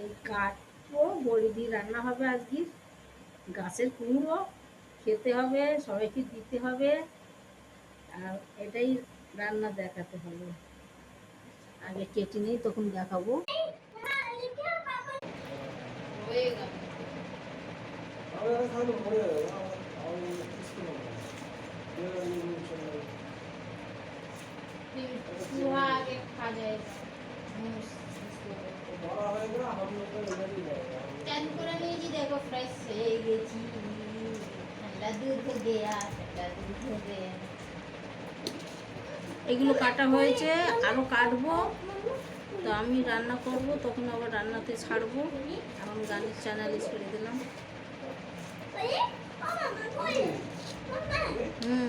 এই কাটবো, বড়ি দিয়ে রান্না হবে আজকে। গাছের কুমড়ো খেতে হবে, সবাইকে দিতে হবে, আর এটাই রান্না দেখাতে হবে। আগে কেটে নেই, তখন দেখাবো। হয়ে গেল। আগে খা যায় চান করে নিয়েছি, দেখো ফ্রেশ হয়ে গেছি। ঠান্ডা দুধ হো গেয়া, ঠান্ডা দুধ হো গেয়া। এগুলো কাটা হয়েছে, আরো কাটবো। তো আমি রান্না করব, তখন আবার রান্নাতে ছাড়বো। এখন গানের চ্যানেলে ছেড়ে দিলাম। হুম।